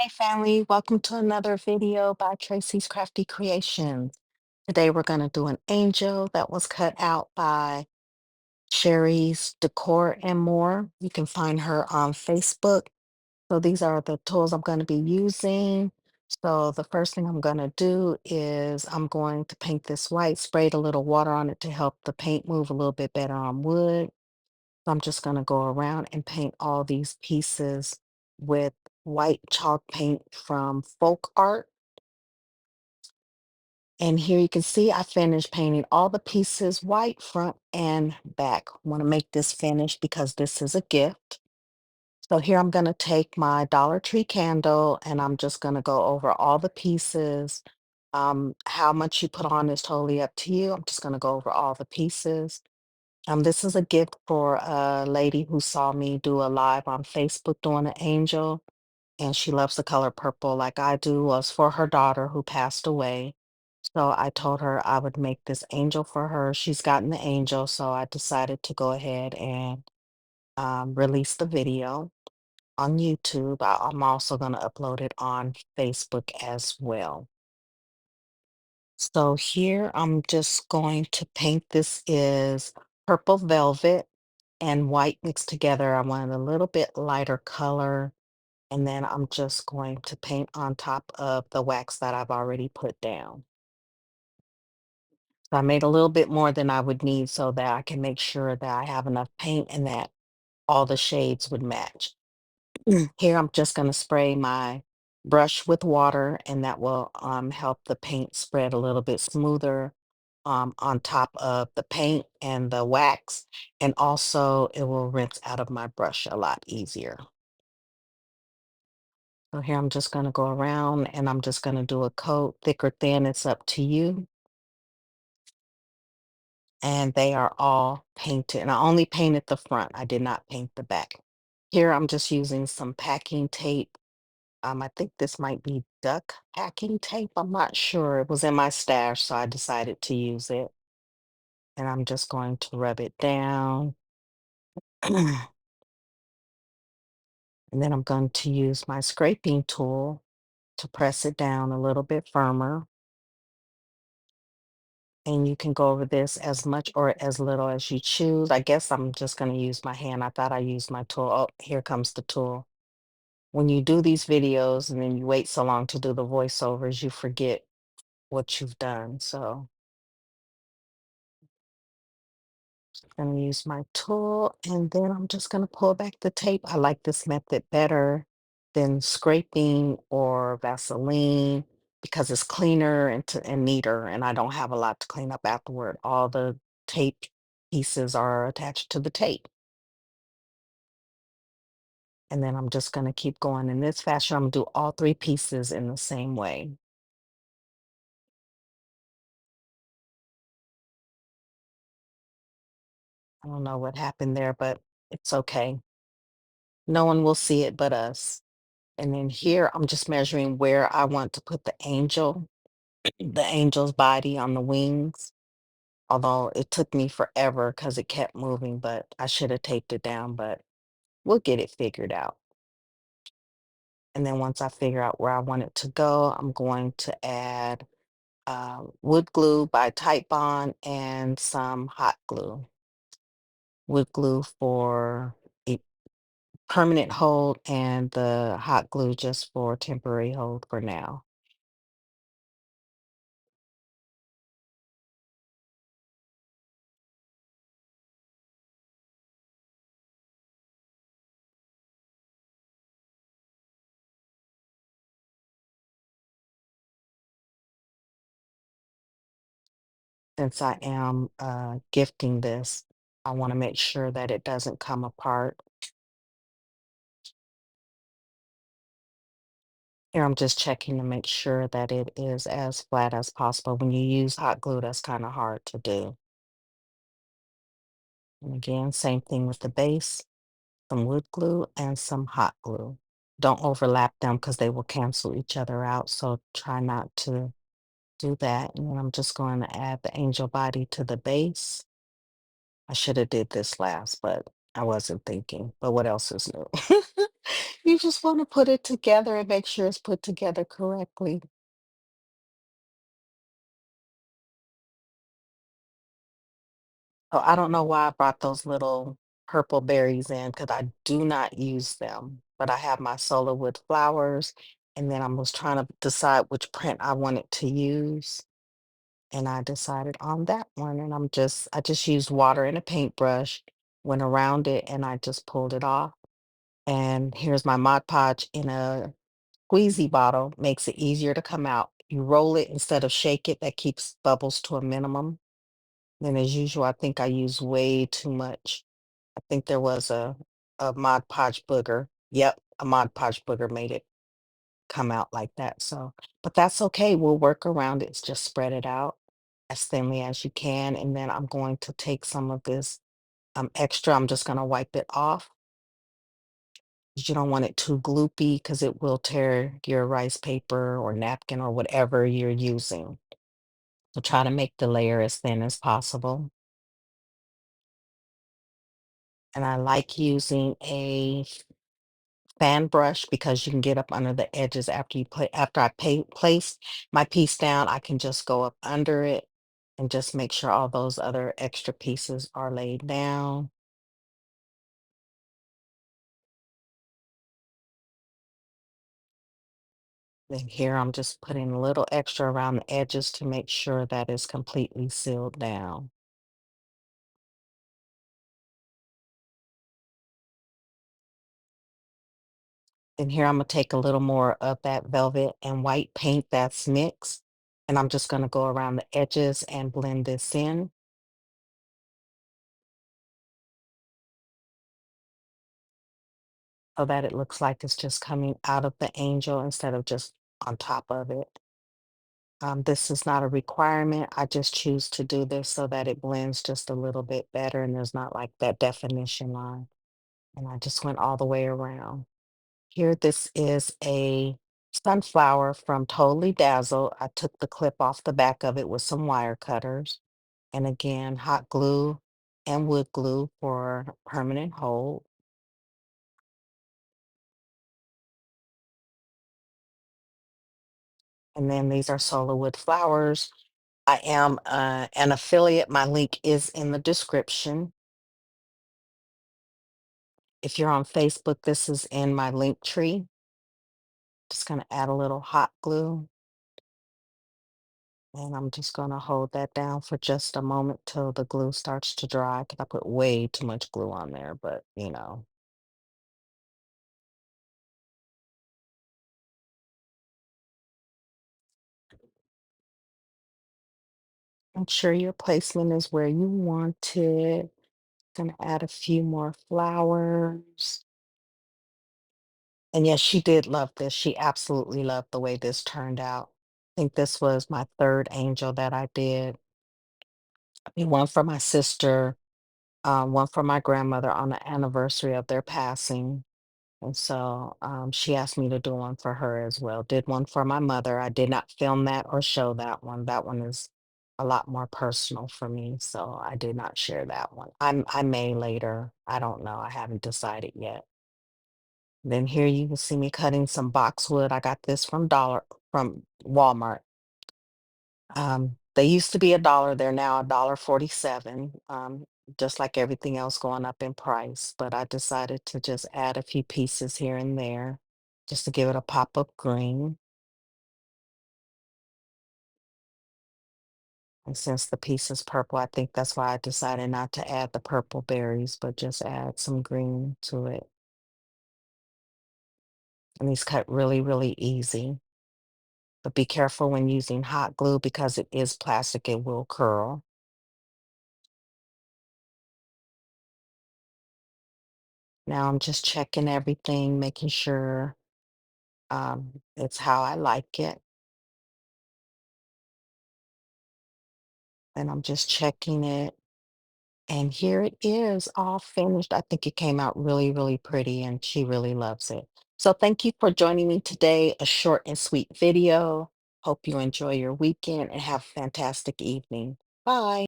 Hey family, welcome to another video by Tracy's Crafty Creations. Today we're going to do an angel that was cut out by Sherry's Decor and More. You can find her on Facebook. So these are the tools I'm going to be using. So the first thing I'm going to do is I'm going to paint this white, sprayed a little water on it to help the paint move a little bit better on wood. So I'm just going to go around and paint all these pieces with white chalk paint from Folk Art. And here you can see I finished painting all the pieces white front and back. I want to make this finish because this is a gift. So here I'm going to take my Dollar Tree candle and I'm just going to go over all the pieces. How much you put on is totally up to you. I'm just going to go over all the pieces. This is a gift for a lady who saw me do a live on Facebook doing an angel, and she loves the color purple like I do. Was for her daughter who passed away. So I told her I would make this angel for her. She's gotten the angel, so I decided to go ahead and release the video on YouTube. I'm also going to upload it on Facebook as well. So here I'm just going to paint. This is purple velvet and white mixed together. I wanted a little bit lighter color. And then I'm just going to paint on top of the wax that I've already put down. So I made a little bit more than I would need so that I can make sure that I have enough paint and that all the shades would match. Here I'm just going to spray my brush with water and that will help the paint spread a little bit smoother on top of the paint and the wax. And also it will rinse out of my brush a lot easier. So here I'm just going to go around and I'm just going to do a coat, thick or thin, it's up to you. And they are all painted. And I only painted the front. I did not paint the back. Here I'm just using some packing tape. I think this might be duck packing tape. I'm not sure. It was in my stash, so I decided to use it. And I'm just going to rub it down. And then I'm going to use my scraping tool to press it down a little bit firmer. And you can go over this as much or as little as you choose. I guess I'm just going to use my hand. I thought I used my tool. Oh, here comes the tool. When you do these videos and then you wait so long to do the voiceovers, you forget what you've done. So I'm going to use my tool and then I'm just going to pull back the tape. I like this method better than scraping or Vaseline because it's cleaner and neater, and I don't have a lot to clean up afterward. All the tape pieces are attached to the tape. And then I'm just going to keep going in this fashion. I'm going to do all three pieces in the same way. I don't know what happened there, but it's okay. No one will see it but us. And then here, I'm just measuring where I want to put the angel, the angel's body on the wings. Although it took me forever because it kept moving, but I should have taped it down, but we'll get it figured out. And then once I figure out where I want it to go, I'm going to add wood glue by Type Bond and some hot glue. Wood glue for a permanent hold and the hot glue just for temporary hold for now. Since I am gifting this, I want to make sure that it doesn't come apart. Here, I'm just checking to make sure that it is as flat as possible. When you use hot glue, that's kind of hard to do. And again, same thing with the base, some wood glue and some hot glue. Don't overlap them because they will cancel each other out. So try not to do that. And then I'm just going to add the angel body to the base. I should have did this last, but I wasn't thinking. But what else is new? You just want to put it together and make sure it's put together correctly. Oh, I don't know why I brought those little purple berries in because I do not use them. But I have my solar wood flowers, and then I was trying to decide which print I wanted to use. And I decided on that one. And I just used water and a paintbrush, went around it, and I just pulled it off. And here's my Mod Podge in a squeezy bottle, makes it easier to come out. You roll it instead of shake it, that keeps bubbles to a minimum. Then as usual, I think I used way too much. I think there was a Mod Podge booger. Yep, a Mod Podge booger made it come out like that. So, but that's okay. We'll work around it. Just spread it out as thinly as you can. And then I'm going to take some of this extra. I'm just going to wipe it off. 'Cause you don't want it too gloopy because it will tear your rice paper or napkin or whatever you're using. So try to make the layer as thin as possible. And I like using a fan brush because you can get up under the edges after after place my piece down, I can just go up under it and just make sure all those other extra pieces are laid down. Then here I'm just putting a little extra around the edges to make sure that it's completely sealed down. And here I'm gonna take a little more of that velvet and white paint that's mixed, and I'm just gonna go around the edges and blend this in so that it looks like it's just coming out of the angel instead of just on top of it. This is not a requirement. I just choose to do this so that it blends just a little bit better and there's not like that definition line. And I just went all the way around. Here, this is a sunflower from Totally Dazzled. I took the clip off the back of it with some wire cutters. And again, hot glue and wood glue for permanent hold. And then these are solar wood flowers. I am an affiliate. My link is in the description. If you're on Facebook, this is in my link tree. Just going to add a little hot glue. And I'm just going to hold that down for just a moment till the glue starts to dry. Because I put way too much glue on there, but you know, make sure your placement is where you want it. Gonna add a few more flowers. And yes, she did love this. She absolutely loved the way this turned out. I think this was my third angel that I did. I mean, one for my sister, one for my grandmother on the anniversary of their passing. And so she asked me to do one for her as well. Did one for my mother. I did not film that or show that one. That one is a lot more personal for me. So I did not share that one. I may later. I don't know. I haven't decided yet. Then here you can see me cutting some boxwood. I got this from Walmart. They used to be $1, they're now $1.47. Just like everything else going up in price. But I decided to just add a few pieces here and there just to give it a pop of green. And since the piece is purple, I think that's why I decided not to add the purple berries, but just add some green to it. And these cut really, really easy. But be careful when using hot glue because it is plastic, it will curl. Now I'm just checking everything, making sure it's how I like it. And I'm just checking it. And here it is, all finished. I think it came out really, really pretty, and she really loves it. So thank you for joining me today. A short and sweet video. Hope you enjoy your weekend and have a fantastic evening. Bye.